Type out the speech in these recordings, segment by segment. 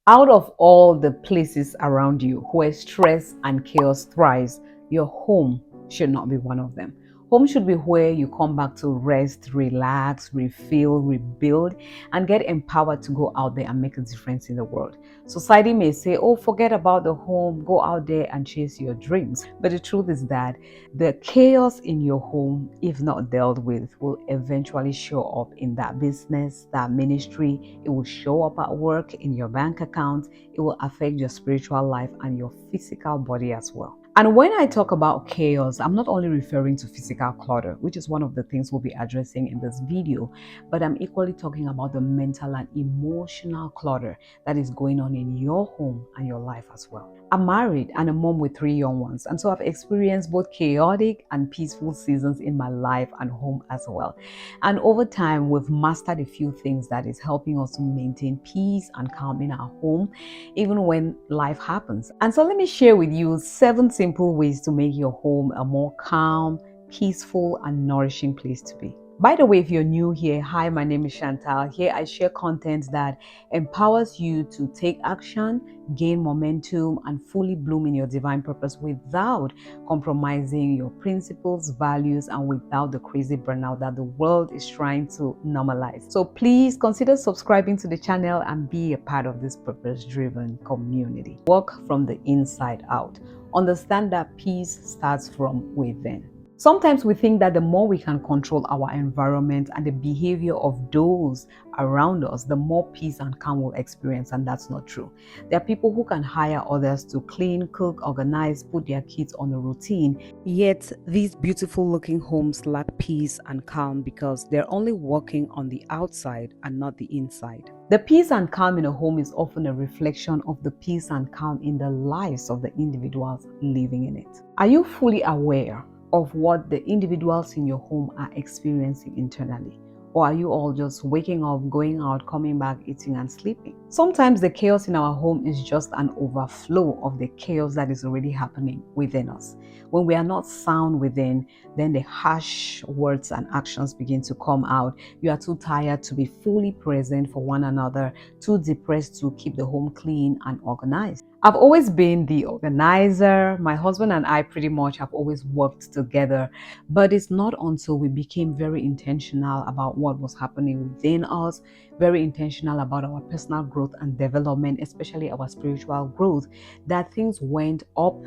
Out of all the places around you where stress and chaos thrives, your home should not be one of them. Home should be where you come back to rest, relax, refill, rebuild, and get empowered to go out there and make a difference in the world. Society may say, oh, forget about the home, go out there and chase your dreams. But the truth is that the chaos in your home, if not dealt with, will eventually show up in that business, that ministry. It will show up at work, in your bank account. It will affect your spiritual life and your physical body as well. And when I talk about chaos, I'm not only referring to physical clutter, which is one of the things we'll be addressing in this video, but I'm equally talking about the mental and emotional clutter that is going on in your home and your life as well. I'm married and a mom with 3 young ones, and so I've experienced both chaotic and peaceful seasons in my life and home as well. And over time, we've mastered a few things that is helping us to maintain peace and calm in our home, even when life happens. And so let me share with you 7 simple ways to make your home a more calm, peaceful, and nourishing place to be. By the way, if you're new here, hi, my name is Chantal. Here I share content that empowers you to take action, gain momentum, and fully bloom in your divine purpose without compromising your principles, values, and without the crazy burnout that the world is trying to normalize. So please consider subscribing to the channel and be a part of this purpose-driven community. Work from the inside out. Understand that peace starts from within. Sometimes we think that the more we can control our environment and the behavior of those around us, the more peace and calm we'll experience, and that's not true. There are people who can hire others to clean, cook, organize, put their kids on a routine, yet these beautiful looking homes lack peace and calm because they're only working on the outside and not the inside. The peace and calm in a home is often a reflection of the peace and calm in the lives of the individuals living in it. Are you fully aware of what the individuals in your home are experiencing internally? Or are you all just waking up, going out, coming back, eating and sleeping? Sometimes the chaos in our home is just an overflow of the chaos that is already happening within us. When we are not sound within, then the harsh words and actions begin to come out. You are too tired to be fully present for one another, too depressed to keep the home clean and organized. I've always been the organizer. My husband and I pretty much have always worked together, but it's not until we became very intentional about what was happening within us, very intentional about our personal growth and development, especially our spiritual growth, that things went up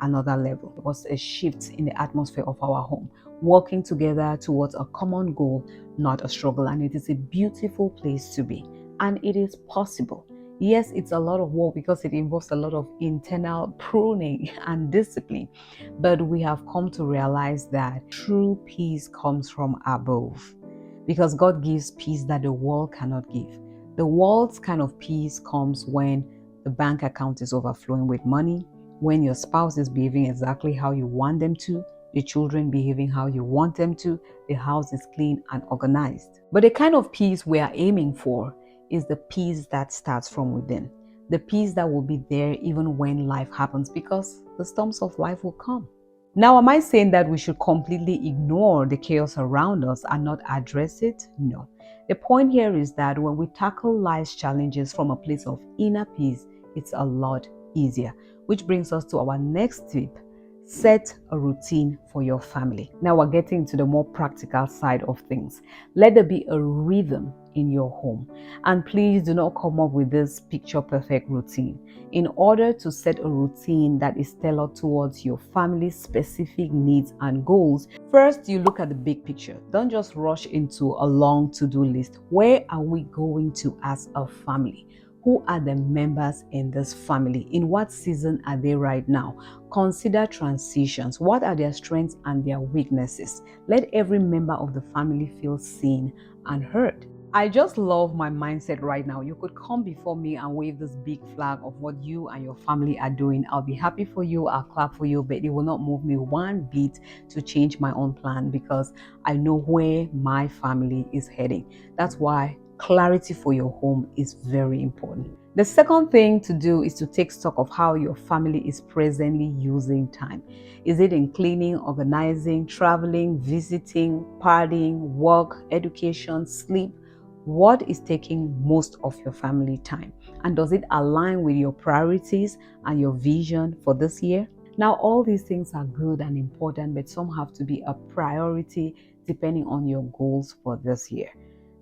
another level. It was a shift in the atmosphere of our home, working together towards a common goal, not a struggle. And it is a beautiful place to be, and it is possible. Yes, it's a lot of work because it involves a lot of internal pruning and discipline, but we have come to realize that true peace comes from above, because God gives peace that the world cannot give. The world's kind of peace comes when the bank account is overflowing with money, when your spouse is behaving exactly how you want them to, the children behaving how you want them to, the house is clean and organized. But the kind of peace we are aiming for is the peace that starts from within. The peace that will be there even when life happens, because the storms of life will come. Now, am I saying that we should completely ignore the chaos around us and not address it? No. The point here is that when we tackle life's challenges from a place of inner peace, it's a lot easier. Which brings us to our next tip: set a routine for your family. Now we're getting to the more practical side of things. Let there be a rhythm in your home. And please do not come up with this picture perfect routine. In order to set a routine that is tailored towards your family's specific needs and goals, first you look at the big picture. Don't just rush into a long to-do list. Where are we going to as a family? Who are the members in this family? In what season are they right now? Consider transitions. What are their strengths and their weaknesses? Let every member of the family feel seen and heard. I just love my mindset right now. You could come before me and wave this big flag of what you and your family are doing. I'll be happy for you. I'll clap for you, but it will not move me one bit to change my own plan, because I know where my family is heading. That's why clarity for your home is very important. The second thing to do is to take stock of how your family is presently using time. Is it in cleaning, organizing, traveling, visiting, partying, work, education, sleep? What is taking most of your family time? And does it align with your priorities and your vision for this year? Now, all these things are good and important, but some have to be a priority depending on your goals for this year.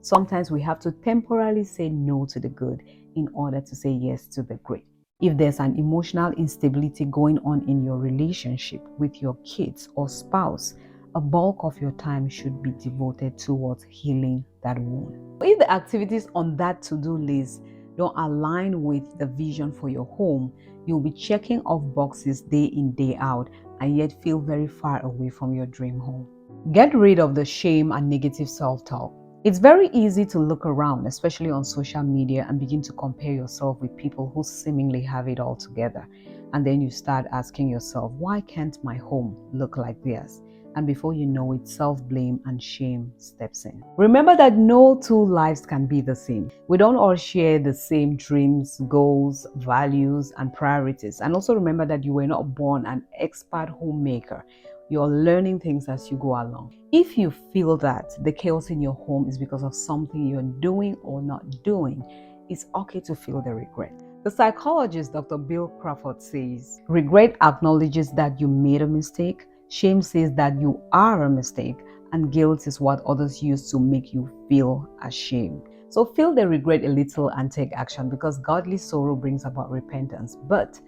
Sometimes we have to temporarily say no to the good in order to say yes to the great. If there's an emotional instability going on in your relationship with your kids or spouse, a bulk of your time should be devoted towards healing that wound. If the activities on that to-do list don't align with the vision for your home, you'll be checking off boxes day in, day out, and yet feel very far away from your dream home. Get rid of the shame and negative self-talk. It's very easy to look around, especially on social media, and begin to compare yourself with people who seemingly have it all together. And then you start asking yourself, why can't my home look like theirs? And before you know it, self-blame and shame steps in. Remember that no two lives can be the same. We don't all share the same dreams, goals, values, and priorities. And also remember that you were not born an expert homemaker. You're learning things as you go along. If you feel that the chaos in your home is because of something you're doing or not doing, it's okay to feel the regret. The psychologist Dr. Bill Crawford says, regret acknowledges that you made a mistake, shame says that you are a mistake, and guilt is what others use to make you feel ashamed. So feel the regret a little and take action, because godly sorrow brings about repentance. But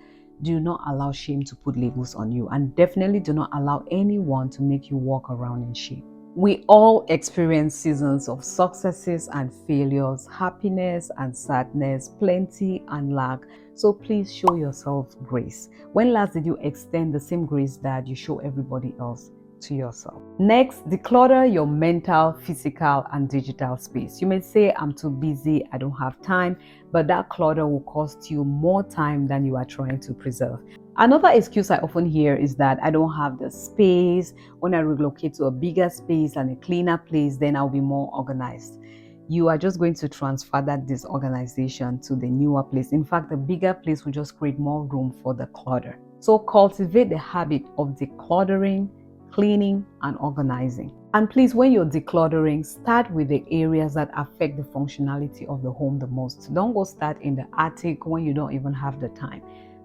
do not allow shame to put labels on you, and definitely do not allow anyone to make you walk around in shame. We all experience seasons of successes and failures, happiness and sadness, plenty and lack. So please show yourself grace. When last did you extend the same grace that you show everybody else to yourself? Next, declutter your mental, physical, and digital space. You may say, I'm too busy, I don't have time, but that clutter will cost you more time than you are trying to preserve. Another excuse I often hear is that I don't have the space. When I relocate to a bigger space and a cleaner place, then I'll be more organized. You are just going to transfer that disorganization to the newer place. In fact, the bigger place will just create more room for the clutter. So cultivate the habit of decluttering, cleaning, and organizing. And please, when you're decluttering, start with the areas that affect the functionality of the home the most. Don't go start in the attic when you don't even have the time.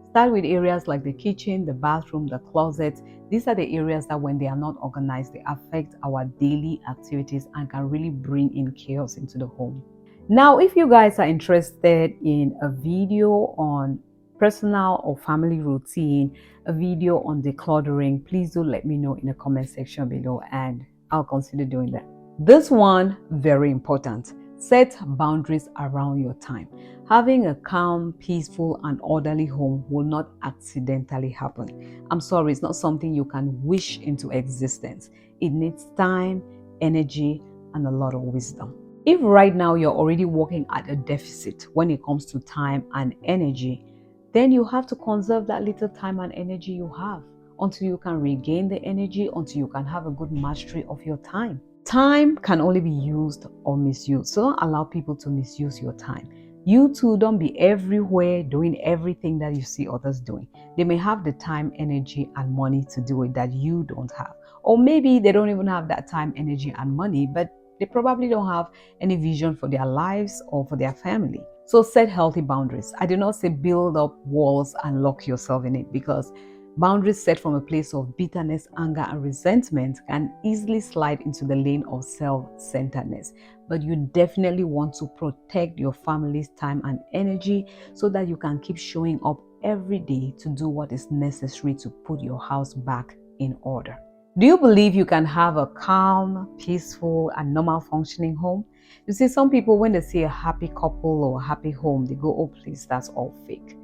Start with areas like the kitchen, the bathroom, the closet. These are the areas that when they are not organized, they affect our daily activities and can really bring in chaos into the home. Now, if you guys are interested in a video on personal or family routine, a video on decluttering, please do let me know in the comment section below and I'll consider doing that. This one, very important. Set boundaries around your time. Having a calm, peaceful, and orderly home will not accidentally happen. I'm sorry, it's not something you can wish into existence. It needs time, energy, and a lot of wisdom. If right now you're already working at a deficit when it comes to time and energy, then you have to conserve that little time and energy you have until you can regain the energy, until you can have a good mastery of your time. Time can only be used or misused, so don't allow people to misuse your time. You too, don't be everywhere doing everything that you see others doing. They may have the time, energy, and money to do it that you don't have. Or maybe they don't even have that time, energy, and money, but they probably don't have any vision for their lives or for their family. So set healthy boundaries. I do not say build up walls and lock yourself in it, because boundaries set from a place of bitterness, anger, and resentment can easily slide into the lane of self-centeredness. But you definitely want to protect your family's time and energy so that you can keep showing up every day to do what is necessary to put your house back in order. Do you believe you can have a calm, peaceful, and normal functioning home? You see, some people, when they see a happy couple or a happy home, they go, oh please, that's all fake.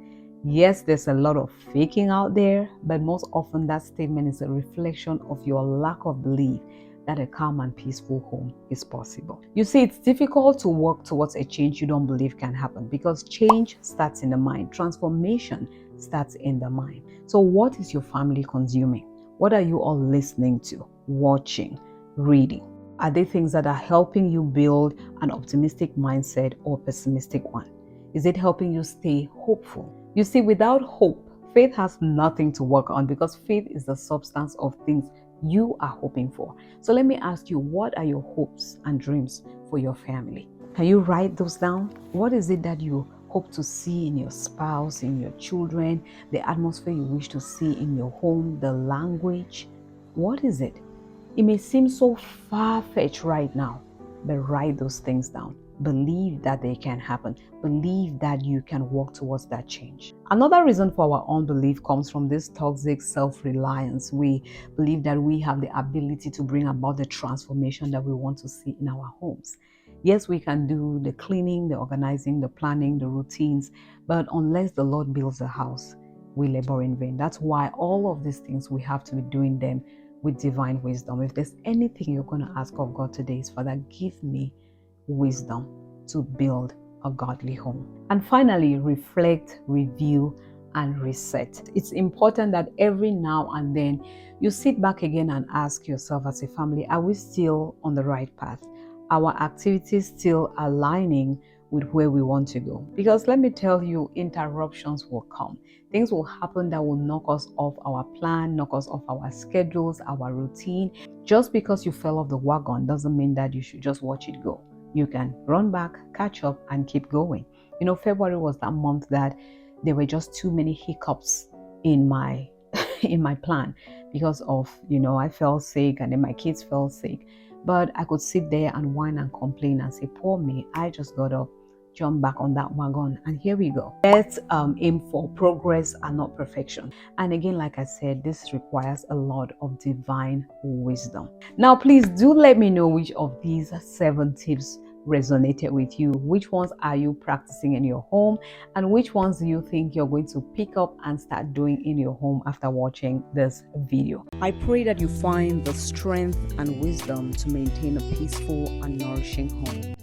Yes, there's a lot of faking out there, but most often that statement is a reflection of your lack of belief that a calm and peaceful home is possible. You see, it's difficult to work towards a change you don't believe can happen, because change starts in the mind. Transformation starts in the mind. So what is your family consuming? What are you all listening to, watching, reading? Are they things that are helping you build an optimistic mindset or pessimistic one? Is it helping you stay hopeful? You see, without hope, faith has nothing to work on, because faith is the substance of things you are hoping for. So let me ask you, what are your hopes and dreams for your family? Can you write those down? What is it that you hope to see in your spouse, in your children, the atmosphere you wish to see in your home, the language? What is it? It may seem so far-fetched right now, but write those things down. Believe that they can happen. Believe that you can work towards that change. Another reason for our unbelief comes from this toxic self-reliance. We believe that we have the ability to bring about the transformation that we want to see in our homes. Yes, we can do the cleaning, the organizing, the planning, the routines, but unless the Lord builds a house, we labor in vain. That's why all of these things, we have to be doing them with divine wisdom. If there's anything you're going to ask of God today, is, Father, give me wisdom to build a godly home. And finally, reflect, review, and reset. It's important that every now and then you sit back again and ask yourself as a family, are we still on the right path? Our activities still aligning with where we want to go? Because let me tell you, interruptions will come. Things will happen that will knock us off our plan, knock us off our schedules, our routine. Just because you fell off the wagon doesn't mean that you should just watch it go. You can run back, catch up, and keep going. February was that month that there were just too many hiccups in my plan because of, I fell sick and then my kids fell sick. But I could sit there and whine and complain and say, poor me, I just got up, jump back on that wagon, and here we go. Let's aim for progress and not perfection. And again, like I said, this requires a lot of divine wisdom. Now, please do let me know which of these 7 tips resonated with you. Which ones are you practicing in your home, and which ones do you think you're going to pick up and start doing in your home after watching this video? I pray that you find the strength and wisdom to maintain a peaceful and nourishing home.